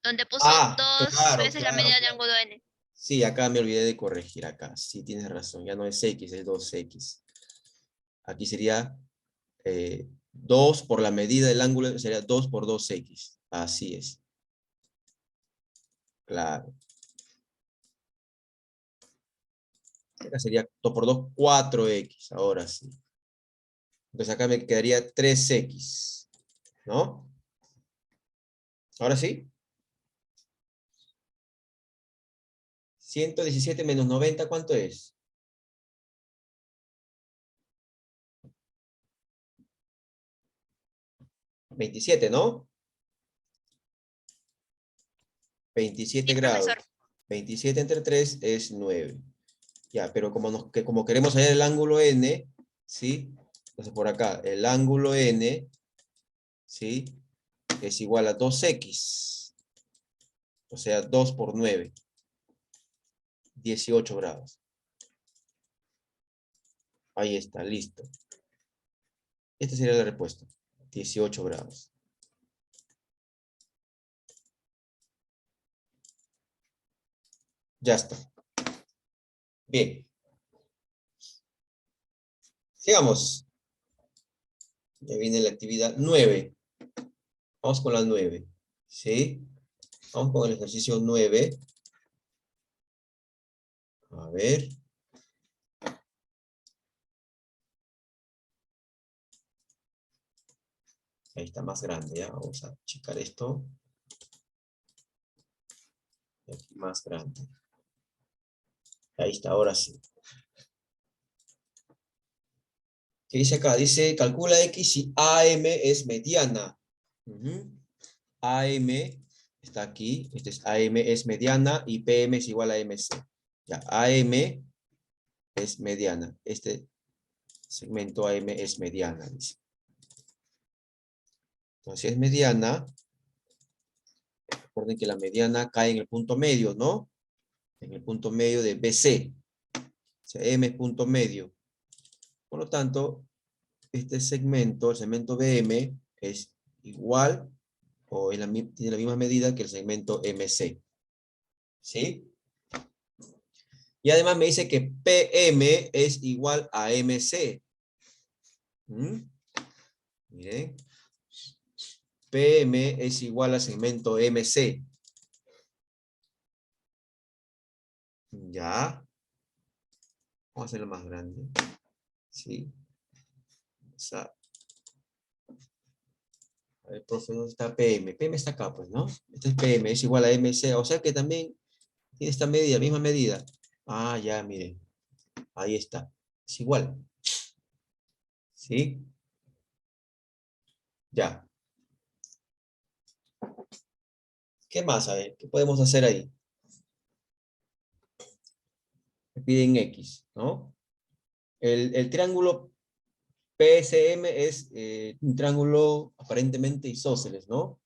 Donde puso Ah, dos claro, veces la claro, medida del claro. ángulo n. Sí, acá me olvidé de corregir acá. Sí, tienes razón. Ya no es X, es 2X. Aquí sería 2 por la medida del ángulo, sería 2 por 2X. Así es. Claro. Acá sería 2 por 2, 4X. Ahora sí. Entonces acá me quedaría 3X. ¿No? Ahora sí. 117 menos 90, ¿cuánto es? 27, ¿no? 27 Sí, profesor. grados. 27 entre 3 es 9. Ya, pero como queremos hallar el ángulo n, ¿sí? Entonces por acá, el ángulo n, ¿sí? Es igual a 2x. O sea, 2 por 9. 18 grados. Ahí está, listo. Esta sería la respuesta. 18 grados. Ya está. Bien. Sigamos. Ya viene la actividad 9. Vamos con la 9. ¿Sí? Vamos con el ejercicio 9. A ver. Ahí está más grande, ¿ya? Vamos a checar esto. Y aquí más grande. Ahí está, ahora sí. ¿Qué dice acá? Dice, calcula X si AM es mediana. AM está aquí. Este es AM es mediana y PM es igual a MC. Ya, AM es mediana. Este segmento AM es mediana, dice. Entonces, si es mediana, recuerden que la mediana cae en el punto medio, ¿no? En el punto medio de BC. O sea, M es punto medio. Por lo tanto, este segmento, el segmento BM, es igual o tiene la misma medida que el segmento MC. ¿Sí? Y además me dice que PM es igual a MC. Miren. PM es igual al segmento MC. Ya. Vamos a hacerlo más grande. ¿Sí? A ver, profe, ¿dónde está PM? PM está acá, pues, ¿no? Este es PM, es igual a MC. O sea que también tiene esta medida, misma medida. Ah, ya, miren. Ahí está. Es igual. ¿Sí? Ya. ¿Qué más? A ver, ¿qué podemos hacer ahí? Me piden X, ¿no? El triángulo PSM es un triángulo aparentemente isósceles, ¿no?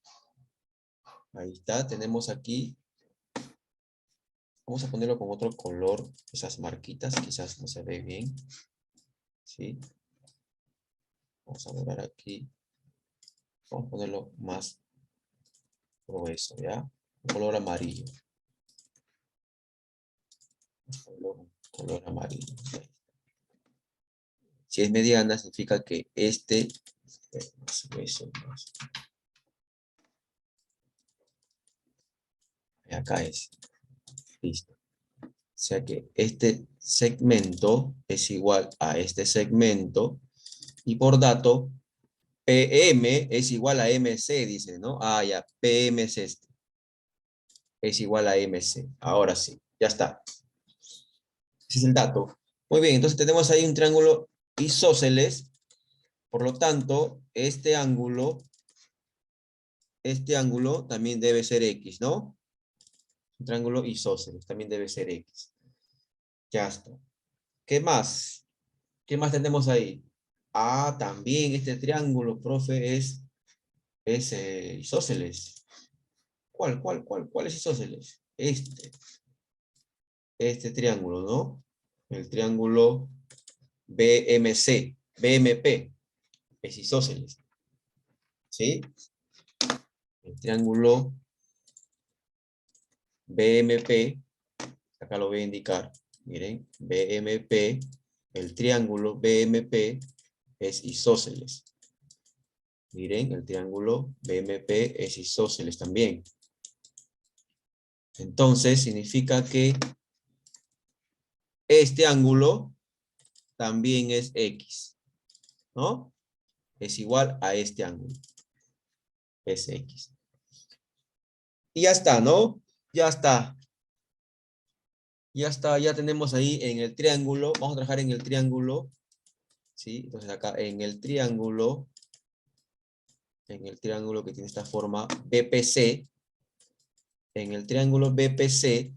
Ahí está, tenemos aquí. Vamos a ponerlo con otro color, esas marquitas, quizás no se ve bien. ¿sí? Vamos a borrar aquí. Vamos a ponerlo más grueso, ¿ya? Un color amarillo. Color amarillo. Si es mediana, significa que más grueso, más. Acá es. Listo. O sea que este segmento es igual a este segmento. Y por dato, PM es igual a MC, dice, ¿no? Ah, ya, PM es este. Es igual a MC. Ahora sí, ya está. Ese es el dato. Muy bien, entonces tenemos ahí un triángulo isósceles. Por lo tanto, este ángulo también debe ser X, ¿no? Un triángulo isósceles también debe ser X. Ya está. ¿Qué más? ¿Qué más tenemos ahí? Ah, también este triángulo, profe, es isósceles. ¿Cuál es isósceles? Este triángulo, ¿no? El triángulo BMP, es isósceles. ¿Sí? El triángulo BMP, acá lo voy a indicar, miren, BMP, el triángulo BMP es isósceles. Miren, el triángulo BMP es isósceles también. Entonces, significa que este ángulo también es X, ¿no? Es igual a este ángulo. Es X. Y ya está, ¿no? Ya está. Ya está, ya tenemos ahí en el triángulo. Vamos a trabajar en el triángulo. ¿Sí? Entonces acá en el triángulo que tiene esta forma BPC, en el triángulo BPC,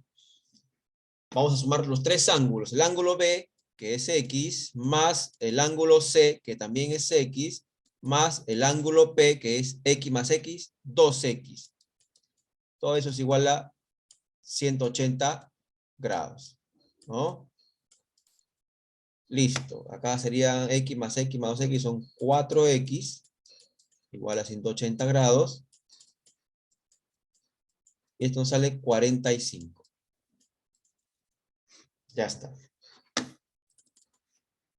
vamos a sumar los tres ángulos. El ángulo B, que es X, más el ángulo C, que también es X, más el ángulo P, que es X más X, 2X. Todo eso es igual a 180 grados, ¿no? Listo. Acá sería X más 2X, son 4X, igual a 180 grados. Y esto nos sale 45. Ya está.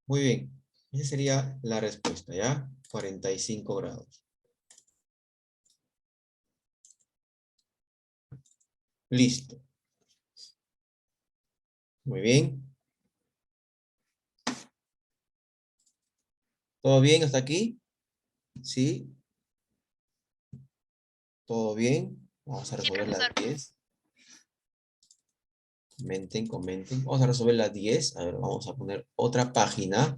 Muy bien. Esa sería la respuesta, ¿ya? 45 grados. Listo. Muy bien. ¿Todo bien hasta aquí? ¿Sí? ¿Todo bien? Vamos a Sí, resolver las profesor. 10. Comenten. Vamos a resolver las 10. A ver, vamos a poner otra página.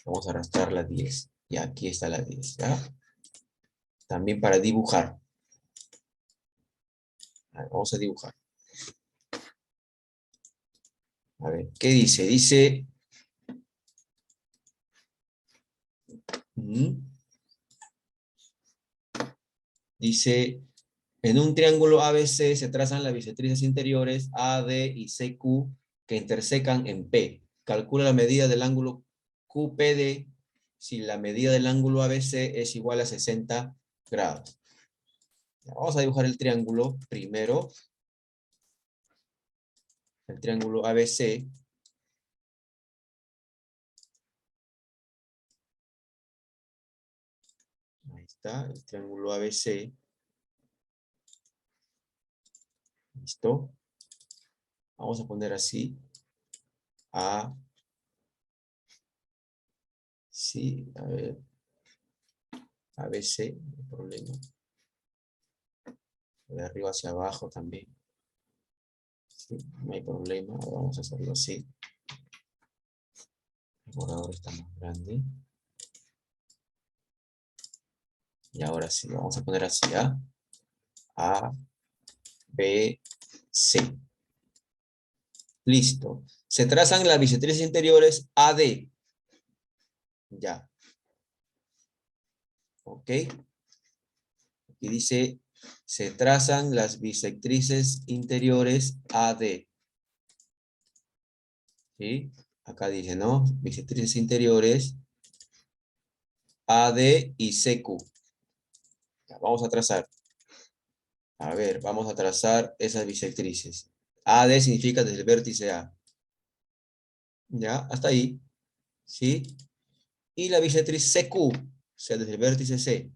Vamos a arrastrar las 10. Y aquí está la 10, ¿ya? También para dibujar. A ver, vamos a dibujar. A ver, ¿qué dice? Dice... Dice, en un triángulo ABC se trazan las bisectrices interiores AD y CQ que intersecan en P. Calcula la medida del ángulo QPD si la medida del ángulo ABC es igual a 60 grados. Vamos a dibujar el triángulo primero. El triángulo ABC. Ahí está, el triángulo ABC. ¿Listo? Vamos a poner así. A. Sí, a ver. ABC, no hay problema. De arriba hacia abajo también. Sí, no hay problema. Ahora vamos a hacerlo así. El borrador está más grande. Y ahora sí, vamos a poner así, ¿ah? A, B, C. Listo. Se trazan las bisectrices interiores AD. Ya. ¿Ok? Aquí dice, se trazan las bisectrices interiores AD. ¿Sí? Acá dice, ¿no? Bisectrices interiores AD y CQ. Ya, vamos a trazar. A ver, vamos a trazar esas bisectrices. AD significa desde el vértice A. ¿Ya? Hasta ahí. ¿Sí? Y la bisectriz CQ, o sea, desde el vértice C.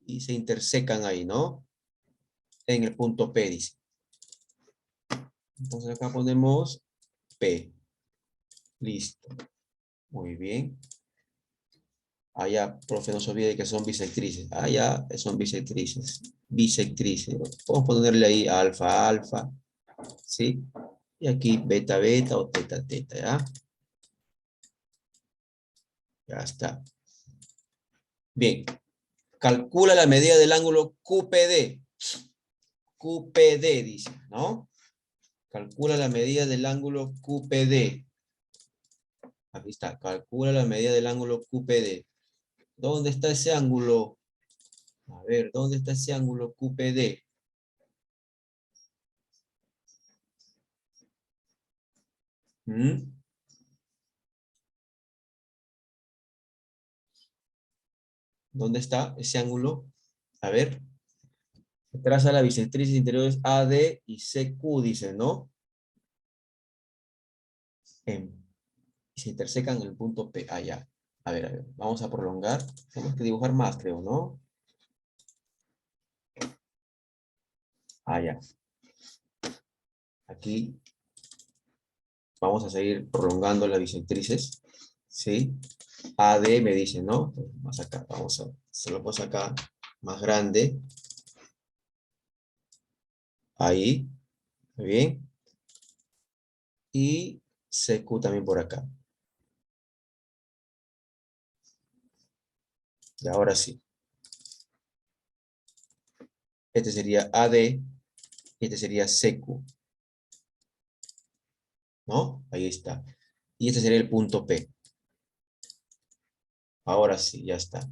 Y se intersecan ahí, ¿no? En el punto P, dice. Entonces acá ponemos P. Listo. Muy bien. Allá, profe, no se olvide que son bisectrices. Allá son bisectrices. Bisectrices. Vamos a ponerle ahí alfa, alfa. ¿Sí? Y aquí beta, beta o teta, teta, ¿ya? Ya está. Bien. Calcula la medida del ángulo QPD. QPD, dice, ¿no? Calcula la medida del ángulo QPD. Aquí está. Calcula la medida del ángulo QPD. ¿Dónde está ese ángulo? A ver, ¿dónde está ese ángulo QPD? ¿Mm? ¿Dónde está ese ángulo? A ver. Traza la bisectrices interiores AD y CQ, dice, ¿no? Y se intersecan en el punto P. Ah, ya. A ver, vamos a prolongar. Tenemos que dibujar más, creo, ¿no? Ah, ya. Aquí vamos a seguir prolongando las bisectrices. ¿Sí? AD me dice, ¿no? Más acá, vamos a hacerlo pues acá más grande. Ahí. Muy bien. Y CQ también por acá. Y ahora sí. Este sería AD. Y este sería CQ. ¿No? Ahí está. Y este sería el punto P. Ahora sí, ya está.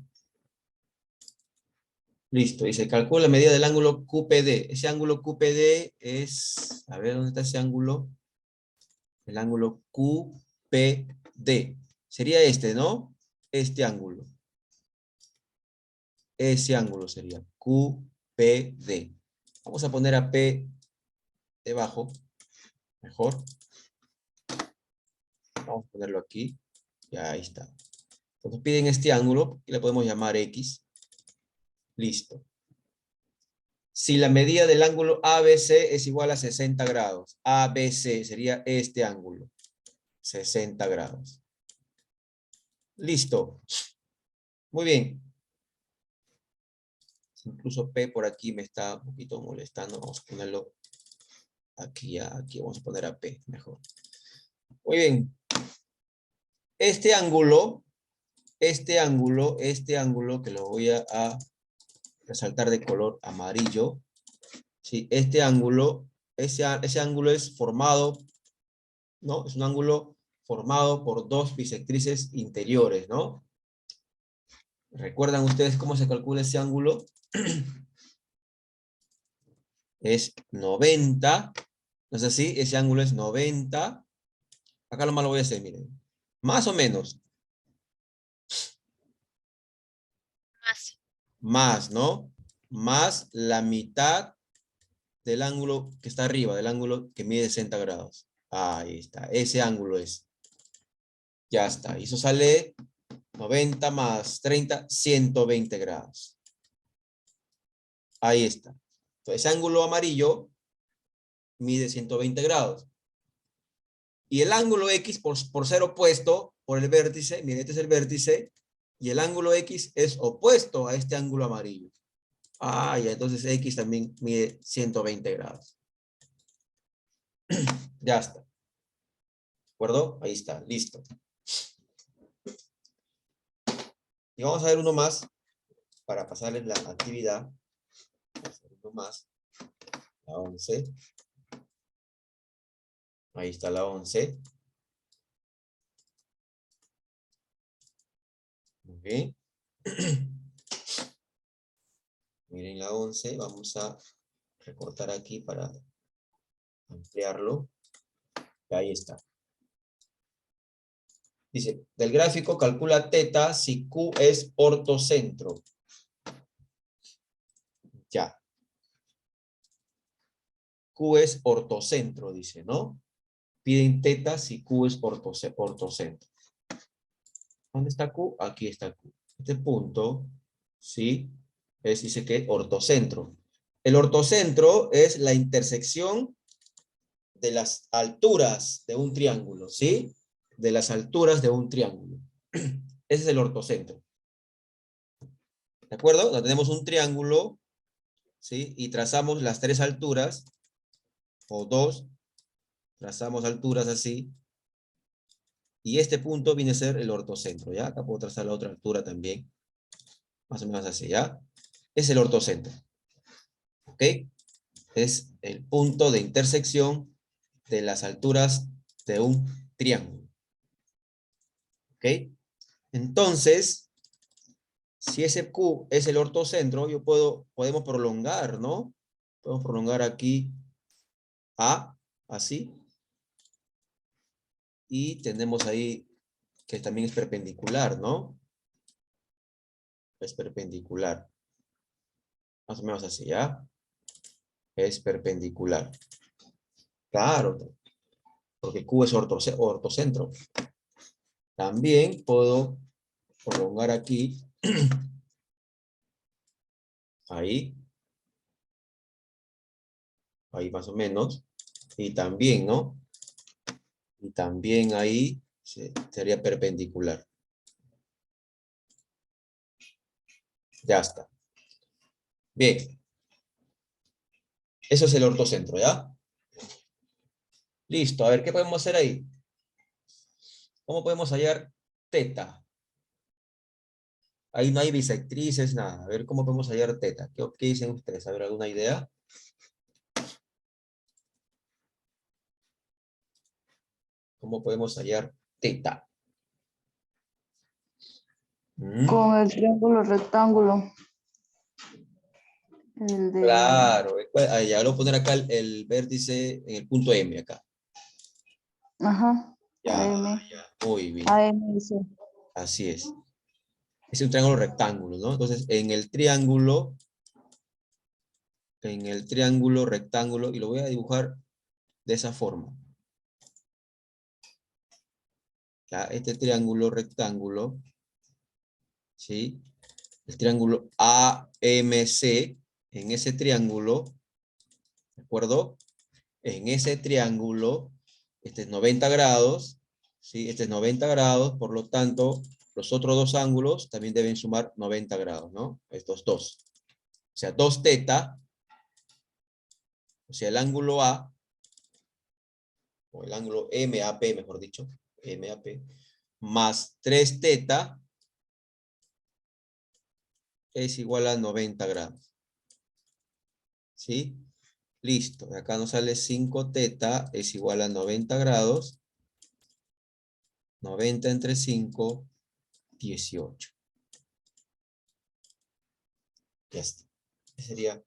Listo. Y se calcula la medida del ángulo QPD. Ese ángulo QPD es... A ver, ¿dónde está ese ángulo? El ángulo QPD. Sería este, ¿no? Este ángulo. Ese ángulo sería QPD. Vamos a poner a P debajo. Mejor. Vamos a ponerlo aquí. Ya, ahí está. Entonces piden este ángulo y le podemos llamar X. Listo. Si la medida del ángulo ABC es igual a 60 grados, ABC sería este ángulo, 60 grados. Listo. Muy bien. Incluso P por aquí me está un poquito molestando. Vamos a ponerlo aquí, aquí. Vamos a poner a P mejor. Muy bien. Este ángulo que lo voy a resaltar de color amarillo. Sí, este ángulo, ese ángulo es formado, ¿no? Es un ángulo formado por dos bisectrices interiores, ¿no? ¿Recuerdan ustedes cómo se calcula ese ángulo? Es 90, ¿no es así? Ese ángulo es 90. Acá lo más lo voy a hacer, miren. Más o menos, Más. más, ¿no? Más la mitad del ángulo que está arriba, del ángulo que mide 60 grados. Ahí está, ese ángulo es. Ya está, y eso sale 90 más 30, 120 grados. Ahí está. Entonces, ese ángulo amarillo mide 120 grados. Y el ángulo X, por ser opuesto por el vértice, miren, este es el vértice, y el ángulo X es opuesto a este ángulo amarillo. Ah, ya, entonces X también mide 120 grados. Ya está. ¿De acuerdo? Ahí está, listo. Y vamos a ver uno más para pasarles la actividad. Vamos a ver uno más. La 11. Ahí está la 11. Muy bien. Miren la 11. Vamos a recortar aquí para ampliarlo. Ahí está. Dice, del gráfico calcula teta si Q es ortocentro. Ya. Q es ortocentro, dice, ¿no? Piden teta si Q es ortocentro. ¿Dónde está Q? Aquí está Q. Este punto, ¿sí? Dice que ortocentro. El ortocentro es la intersección de las alturas de un triángulo, ¿sí? De las alturas de un triángulo. Ese es el ortocentro. ¿De acuerdo? Donde tenemos un triángulo, ¿sí? Y trazamos las tres alturas, o dos, trazamos alturas así, y este punto viene a ser el ortocentro, ¿ya? Acá puedo trazar la otra altura también, más o menos así, ¿ya? Es el ortocentro, ¿ok? Es el punto de intersección de las alturas de un triángulo, ¿ok? Entonces, si ese Q es el ortocentro, podemos prolongar, ¿no? Podemos prolongar aquí A, así, y tenemos ahí que también es perpendicular, ¿no? Es perpendicular. Más o menos así, ¿ya? Es perpendicular. Claro, porque Q es ortocentro. También puedo prolongar aquí, ahí más o menos, y también, ¿no? Y también ahí sería perpendicular. Ya está. Bien. Eso es el ortocentro, ¿ya? Listo. A ver, ¿qué podemos hacer ahí? ¿Cómo podemos hallar teta? Ahí no hay bisectrices, nada. A ver, ¿cómo podemos hallar teta? ¿Qué dicen ustedes? A ver, ¿alguna idea? ¿Cómo podemos hallar teta? Con el triángulo rectángulo. El de... Claro. Ahí, ya lo voy a poner acá el vértice en el punto M, acá. Ajá. Ya, AM. ya. Muy bien. AM dice. Así es. Es un triángulo rectángulo, ¿no? Entonces, en el triángulo rectángulo, y lo voy a dibujar de esa forma. Ya, este triángulo rectángulo, ¿sí? El triángulo AMC, en ese triángulo, ¿de acuerdo? En ese triángulo, este es 90 grados, ¿sí? Este es 90 grados, por lo tanto, los otros dos ángulos también deben sumar 90 grados, ¿no? Estos dos. O sea, 2 teta, o sea, el ángulo A, o el ángulo MAP, mejor dicho, MAP, más 3 teta es igual a 90 grados. ¿Sí? Listo. De acá nos sale 5 teta es igual a 90 grados. 90 entre 5, 18. Ya está. Esa sería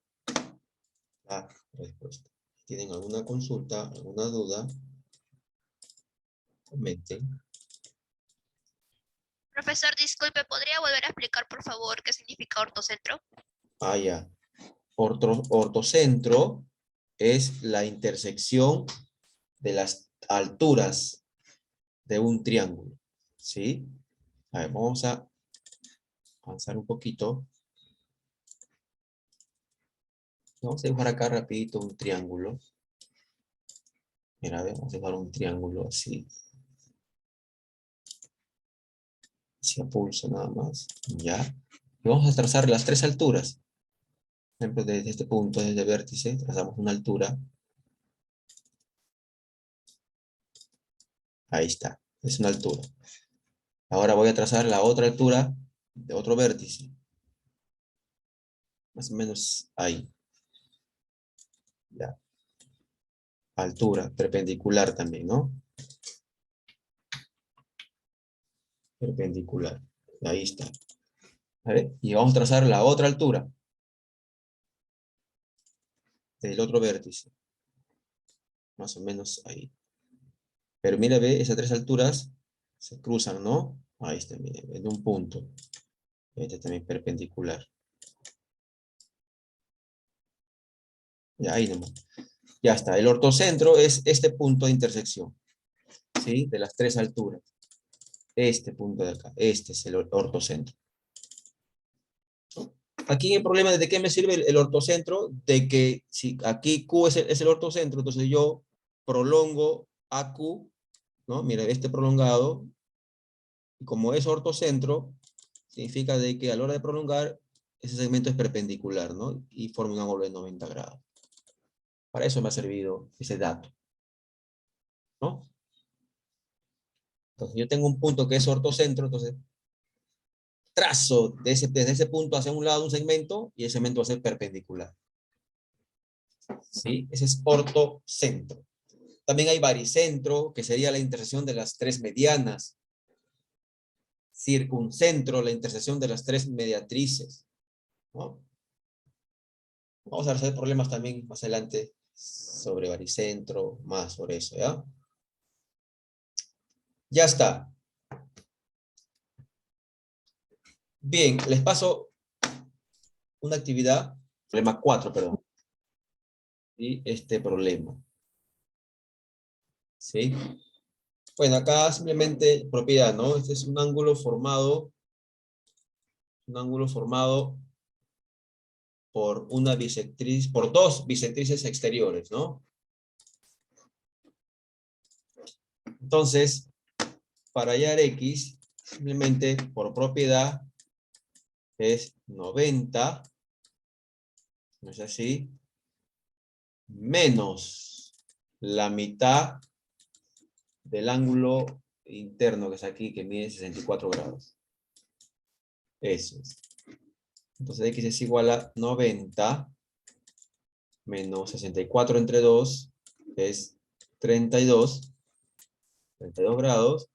la respuesta. Si tienen alguna consulta, alguna duda, comenten. Profesor, disculpe, ¿podría volver a explicar, por favor, qué significa ortocentro? Ah, ya. Ortocentro es la intersección de las alturas de un triángulo. ¿Sí? A ver, vamos a avanzar un poquito. Vamos a dibujar acá rapidito un triángulo. Mira, a ver, vamos a dibujar un triángulo así. Hacia pulso nada más. Ya. Y vamos a trazar las tres alturas. Por ejemplo, desde este punto, desde el vértice, trazamos una altura. Ahí está. Es una altura. Ahora voy a trazar la otra altura de otro vértice. Más o menos ahí. Ya. Altura, perpendicular también, ¿no? Perpendicular. Ahí está. ¿Vale? Y vamos a trazar la otra altura del otro vértice. Más o menos ahí. Pero mira, ve, esas tres alturas se cruzan, ¿no? Ahí está, mire, en un punto. Este también perpendicular. Ya, ahí nomás. Ya está. El ortocentro es este punto de intersección, ¿sí? De las tres alturas. Este punto de acá. Este es el ortocentro. ¿No? Aquí el problema de qué me sirve el ortocentro, de que si aquí Q es el ortocentro, entonces yo prolongo AQ, ¿no? Mira, este prolongado, y como es ortocentro, significa de que a la hora de prolongar, ese segmento es perpendicular, ¿no? Y forma un ángulo de 90 grados. Para eso me ha servido ese dato, ¿no? Entonces yo tengo un punto que es ortocentro, entonces trazo desde ese punto hacia un lado un segmento y ese segmento va a ser perpendicular. ¿Sí? Ese es ortocentro. También hay baricentro, que sería la intersección de las tres medianas. Circuncentro, la intersección de las tres mediatrices, ¿no? Vamos a resolver problemas también más adelante sobre baricentro, más sobre eso, ¿ya? Ya está. Bien, les paso una actividad, problema 4, perdón. Y este problema. ¿Sí? Bueno, acá simplemente propiedad, ¿no? Este es un ángulo formado por una bisectriz, por dos bisectrices exteriores, ¿no? Entonces, para hallar X, simplemente por propiedad es 90, ¿no es así? Menos la mitad del ángulo interno que es aquí, que mide 64 grados. Eso es. Entonces X es igual a 90 menos 64 entre 2 es 32 grados.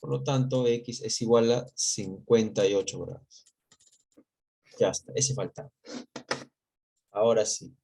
Por lo tanto, X es igual a 58 grados. Ya está, ese falta. Ahora sí.